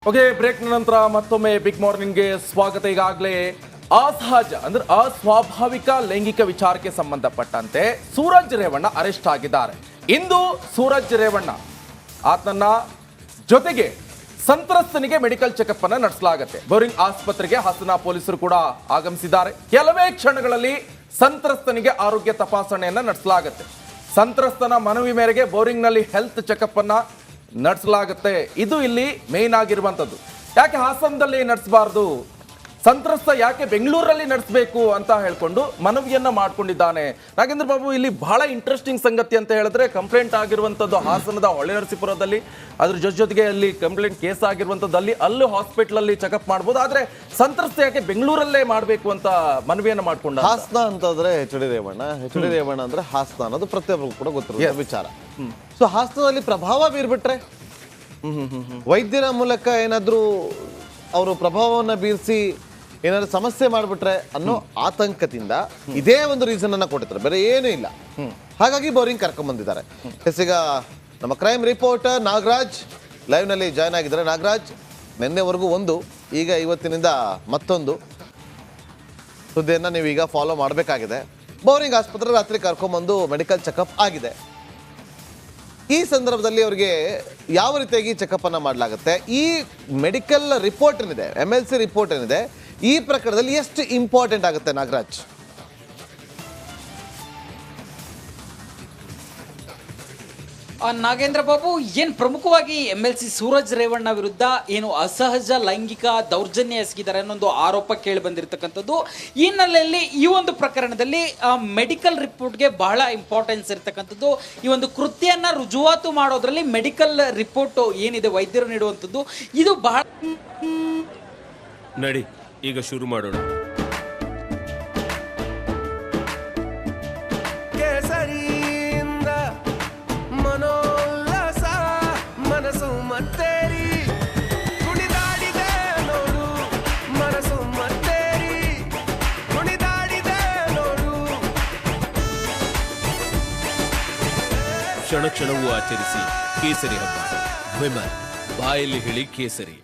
Okay, break ನಂತರ ಮತ್ತೊಮ್ಮೆ big ಮಾರ್ನಿಂಗ್ಗೆ ಸ್ವಾಗತ. ಈಗಾಗಲೇ ಅಸಹಜ ಅಂದ್ರೆ ಅಸ್ವಾಭಾವಿಕ ಲೈಂಗಿಕ ವಿಚಾರಕ್ಕೆ ಸಂಬಂಧಪಟ್ಟಂತೆ ಸೂರಜ್ ರೇವಣ್ಣ ಅರೆಸ್ಟ್ ಆಗಿದ್ದಾರೆ. ಇಂದು ಸೂರಜ್ ರೇವಣ್ಣ ಆತನ ಜೊತೆಗೆ ಸಂತ್ರಸ್ತನಿಗೆ ಮೆಡಿಕಲ್ ಚೆಕಪ್ ಅನ್ನು ನಡೆಸಲಾಗುತ್ತೆ. ಬೋರಿಂಗ್ ಆಸ್ಪತ್ರೆಗೆ ಹಾಸನ ಪೊಲೀಸರು ಕೂಡ ಆಗಮಿಸಿದ್ದಾರೆ. ಕೆಲವೇ ಕ್ಷಣಗಳಲ್ಲಿ ಸಂತ್ರಸ್ತನಿಗೆ ಆರೋಗ್ಯ ತಪಾಸಣೆಯನ್ನ ನಡೆಸಲಾಗುತ್ತೆ. ಸಂತ್ರಸ್ತನ ಮನವಿ ಮೇರೆಗೆ ಬೋರಿಂಗ್ನಲ್ಲಿ ಹೆಲ್ತ್ ಚೆಕಪ್ ಅನ್ನ ನಡೆಸಲಾಗುತ್ತೆ. ಇದು ಇಲ್ಲಿ ಮೇನ್ ಆಗಿರುವಂಥದ್ದು. ಯಾಕೆ ಹಾಸನದಲ್ಲಿ ನಡೆಸಬಾರ್ದು, ಸಂತ್ರಸ್ತ ಯಾಕೆ ಬೆಂಗಳೂರಲ್ಲಿ ನಡೆಸಬೇಕು ಅಂತ ಹೇಳ್ಕೊಂಡು ಮನವಿಯನ್ನ ಮಾಡ್ಕೊಂಡಿದ್ದಾನೆ ನಾಗೇಂದ್ರ ಬಾಬು. ಇಲ್ಲಿ ಬಹಳ ಇಂಟ್ರೆಸ್ಟಿಂಗ್ ಸಂಗತಿ ಅಂತ ಹೇಳಿದ್ರೆ, ಕಂಪ್ಲೇಂಟ್ ಆಗಿರುವಂಥದ್ದು ಹಾಸನದ ಹೊಳೆನರಸೀಪುರದಲ್ಲಿ, ಅದ್ರ ಜೊತೆಗೆ ಅಲ್ಲಿ ಕಂಪ್ಲೇಂಟ್ ಕೇಸ್ ಆಗಿರುವಂಥದ್ದು ಅಲ್ಲೂ ಹಾಸ್ಪಿಟಲ್ ಚೆಕಪ್ ಮಾಡ್ಬೋದು. ಆದ್ರೆ ಸಂತ್ರಸ್ತ ಯಾಕೆ ಬೆಂಗಳೂರಲ್ಲೇ ಮಾಡಬೇಕು ಅಂತ ಮನವಿಯನ್ನ ಮಾಡ್ಕೊಂಡ. ಹಾಸನ ಅಂತಂದ್ರೆ ಎಚ್ ಡಿ ರೇವಣ್ಣ ಅಂದ್ರೆ ಹಾಸನ ಅನ್ನೋದು ಪ್ರತಿಯೊಬ್ಬರಿಗೂ ಕೂಡ ಗೊತ್ತಿರೋ ವಿಚಾರ. ಸೊ ಹಾಸನದಲ್ಲಿ ಪ್ರಭಾವ ಬೀರ್ಬಿಟ್ರೆ, ವೈದ್ಯರ ಮೂಲಕ ಏನಾದ್ರೂ ಅವರು ಪ್ರಭಾವವನ್ನು ಬೀರಿಸಿ ಏನಾದ್ರು ಸಮಸ್ಯೆ ಮಾಡಿಬಿಟ್ರೆ ಅನ್ನೋ ಆತಂಕದಿಂದ ಇದೇ ಒಂದು ರೀಸನ್ ಅನ್ನ ಕೊಟ್ಟಿರ್ತಾರೆ, ಬೇರೆ ಏನೂ ಇಲ್ಲ. ಹಾಗಾಗಿ ಬೋರಿಂಗ್ ಕರ್ಕೊಂಡ್ ಬಂದಿದ್ದಾರೆ. ಈಗ ನಮ್ಮ ಕ್ರೈಮ್ ರಿಪೋರ್ಟರ್ ನಾಗರಾಜ್ ಲೈವ್ ನಲ್ಲಿ ಜಾಯ್ನ್ ಆಗಿದ್ದಾರೆ. ನಾಗರಾಜ್, ನಿನ್ನೆವರೆಗೂ ಒಂದು, ಈಗ ಇವತ್ತಿನಿಂದ ಮತ್ತೊಂದು ಸುದ್ದಿಯನ್ನ ನೀವೀಗ ಫಾಲೋ ಮಾಡಬೇಕಾಗಿದೆ. ಬೋರಿಂಗ್ ಆಸ್ಪತ್ರೆ ರಾತ್ರಿ ಕರ್ಕೊಂಡ್ಬಂದು ಮೆಡಿಕಲ್ ಚೆಕಪ್ ಆಗಿದೆ. ಈ ಸಂದರ್ಭದಲ್ಲಿ ಅವರಿಗೆ ಯಾವ ರೀತಿಯಾಗಿ ಚೆಕಪ್ ಅನ್ನ ಮಾಡಲಾಗುತ್ತೆ, ಈ ಮೆಡಿಕಲ್ ರಿಪೋರ್ಟ್ ಏನಿದೆ, MLC ರಿಪೋರ್ಟ್ ಏನಿದೆ, ಈ ಪ್ರಕರಣದಲ್ಲಿ ಎಷ್ಟು ಇಂಪಾರ್ಟೆಂಟ್ ಆಗುತ್ತೆ ನಾಗರಾಜ್? ನಾಗೇಂದ್ರ ಬಾಬು, ಏನು ಪ್ರಮುಖವಾಗಿ MLC ಸೂರಜ್ ರೇವಣ್ಣ ವಿರುದ್ಧ ಏನು ಅಸಹಜ ಲೈಂಗಿಕ ದೌರ್ಜನ್ಯ ಎಸಗಿದ್ದಾರೆ ಅನ್ನೊಂದು ಆರೋಪ ಕೇಳಿ ಬಂದಿರತಕ್ಕಂಥದ್ದು. ಈ ಹಿನ್ನೆಲೆಯಲ್ಲಿ ಈ ಒಂದು ಪ್ರಕರಣದಲ್ಲಿ ಮೆಡಿಕಲ್ ರಿಪೋರ್ಟ್ಗೆ ಬಹಳ ಇಂಪಾರ್ಟೆನ್ಸ್ ಇರತಕ್ಕಂಥದ್ದು. ಈ ಒಂದು ಕೃತ್ಯನ ರುಜುವಾತು ಮಾಡೋದ್ರಲ್ಲಿ ಮೆಡಿಕಲ್ ರಿಪೋರ್ಟ್ ಏನಿದೆ ವೈದ್ಯರು ನೀಡುವಂಥದ್ದು, ಇದು ಬಹಳ. ನಡಿ ಈಗ ಶುರು ಮಾಡೋಣ. ಕ್ಷಣ ಕ್ಷಣವೂ ಆಚರಿಸಿ ಕೇಸರಿ ಹಬ್ಬ. ವಿಮಲ್ ಬಾಯಲ್ಲಿ ಹೇಳಿ ಕೇಸರಿ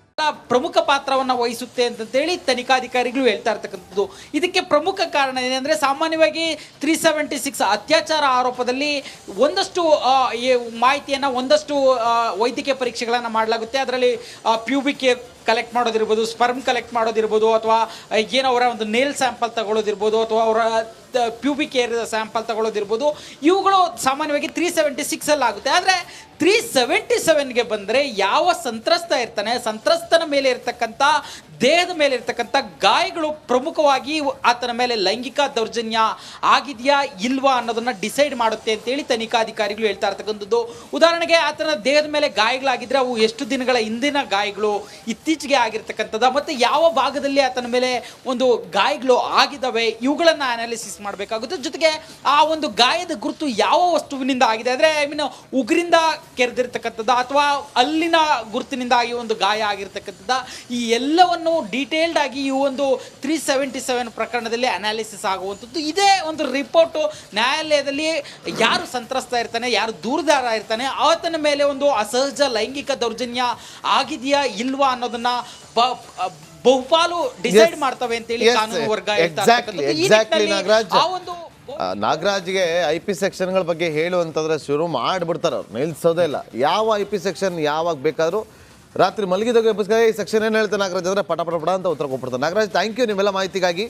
ಪ್ರಮುಖ ಪಾತ್ರವನ್ನ ವಹಿಸುತ್ತೆ ಅಂತೇಳಿ ತನಿಖಾಧಿಕಾರಿಗಳು ಹೇಳ್ತಾ ಇರ್ತಕ್ಕಂಥದ್ದು. ಇದಕ್ಕೆ ಪ್ರಮುಖ ಕಾರಣ ಏನಂದ್ರೆ, ಸಾಮಾನ್ಯವಾಗಿ 376 ಅತ್ಯಾಚಾರ ಆರೋಪದಲ್ಲಿ ಒಂದಷ್ಟು ಮಾಹಿತಿಯನ್ನ, ಒಂದಷ್ಟು ವೈದ್ಯಕೀಯ ಪರೀಕ್ಷೆಗಳನ್ನ ಮಾಡಲಾಗುತ್ತೆ. ಅದರಲ್ಲಿ ಪ್ಯೂಬಿಕ್ ಕಲೆಕ್ಟ್ ಮಾಡೋದಿರ್ಬೋದು, ಸ್ಪರ್ಮ್ ಕಲೆಕ್ಟ್ ಮಾಡೋದಿರ್ಬೋದು, ಅಥವಾ ಏನೋ ಅವರ ಒಂದು ನೇಲ್ ಸ್ಯಾಂಪಲ್ ತಗೊಳ್ಳೋದಿರ್ಬೋದು, ಅಥವಾ ಅವರ ಪ್ಯೂಬಿಕ್ ಏರ್ ಸ್ಯಾಂಪಲ್ ತಗೊಳ್ಳೋದಿರ್ಬೋದು. ಇವುಗಳು ಸಾಮಾನ್ಯವಾಗಿ 376 ಅಲ್ಲಿ ಆಗುತ್ತೆ. ಆದರೆ 377ಗೆ ಬಂದರೆ ಯಾವ ಸಂತ್ರಸ್ತ ಇರ್ತಾನೆ, ಸಂತ್ರಸ್ತನ ಮೇಲೆ ಇರ್ತಕ್ಕಂಥ ದೇಹದ ಮೇಲೆ ಇರ್ತಕ್ಕಂಥ ಗಾಯಗಳು ಪ್ರಮುಖವಾಗಿ ಆತನ ಮೇಲೆ ಲೈಂಗಿಕ ದೌರ್ಜನ್ಯ ಆಗಿದೆಯಾ ಇಲ್ವಾ ಅನ್ನೋದನ್ನ ಡಿಸೈಡ್ ಮಾಡುತ್ತೆ ಅಂತೇಳಿ ತನಿಖಾಧಿಕಾರಿಗಳು ಹೇಳ್ತಾ ಇರ್ತಕ್ಕಂಥದ್ದು. ಉದಾಹರಣೆಗೆ, ಆತನ ದೇಹದ ಮೇಲೆ ಗಾಯಗಳಾಗಿದ್ರೆ ಅವು ಎಷ್ಟು ದಿನಗಳ ಹಿಂದಿನ ಗಾಯಗಳು, ಇತ್ತೀಚೆಗೆ ಆಗಿರ್ತಕ್ಕಂಥದ್ದು, ಮತ್ತು ಯಾವ ಭಾಗದಲ್ಲಿ ಆತನ ಮೇಲೆ ಒಂದು ಗಾಯಗಳು ಆಗಿದ್ದಾವೆ, ಇವುಗಳನ್ನು ಅನಾಲಿಸಿಸ್ ಮಾಡಬೇಕಾಗುತ್ತೆ. ಜೊತೆಗೆ ಆ ಒಂದು ಗಾಯದ ಗುರುತು ಯಾವ ವಸ್ತುವಿನಿಂದ ಆಗಿದೆ, ಅಂದರೆ ಉಗುರಿಂದ ಕೆರೆದಿರ್ತಕ್ಕಂಥದ್ದು ಅಥವಾ ಅಲ್ಲಿನ ಗುರುತಿನಿಂದಾಗಿ ಒಂದು ಗಾಯ ಆಗಿರ್ತಕ್ಕಂಥದ್ದು, ಈ ಎಲ್ಲವನ್ನು ಡೀಟೇಲ್ಡ್ ಆಗಿ ಈ ಒಂದು 377 ಪ್ರಕರಣದಲ್ಲಿ ಅನಾಲಿಸಿಸ್ ಆಗುವಂಥದ್ದು. ಇದೇ ಒಂದು ರಿಪೋರ್ಟು ನ್ಯಾಯಾಲಯದಲ್ಲಿ ಯಾರು ಸಂತ್ರಸ್ತ ಇರ್ತಾನೆ, ಯಾರು ದೂರುದಾರ ಇರ್ತಾನೆ, ಆತನ ಮೇಲೆ ಒಂದು ಅಸಹಜ ಲೈಂಗಿಕ ದೌರ್ಜನ್ಯ ಆಗಿದೆಯಾ ಇಲ್ವಾ ಅನ್ನೋದನ್ನ ಬಹುಪಾಲು ಡಿಸೈಡ್ ಮಾಡ್ತವೆ ಅಂತೇಳಿ ಕಾನೂನು ವರ್ಗ ನಾಗರಾಜ್ಗೆ IP ಸೆಕ್ಷನ್ಗಳ ಬಗ್ಗೆ ಹೇಳುವಂತಂದ್ರೆ ಶುರು ಮಾಡಿಬಿಡ್ತಾರೆ ಅವ್ರು, ನಿಲ್ಸೋದೇ ಇಲ್ಲ. ಯಾವ IP ಸೆಕ್ಷನ್ ಯಾವಾಗ ಬೇಕಾದರೂ ರಾತ್ರಿ ಮಲಗಿದಾಗ ಈ ಸೆಕ್ಷನ್ ಏನು ಹೇಳ್ತಾರೆ ನಾಗರಾಜ್ ಅಂದರೆ ಪಟ ಅಂತ ಉತ್ತರ ಕೊಟ್ಬಿಡ್ತಾರೆ. ನಾಗರಾಜ್, ಥ್ಯಾಂಕ್ ಯು ನಿಮ್ಮೆಲ್ಲ ಮಾಹಿತಿಗಾಗಿ.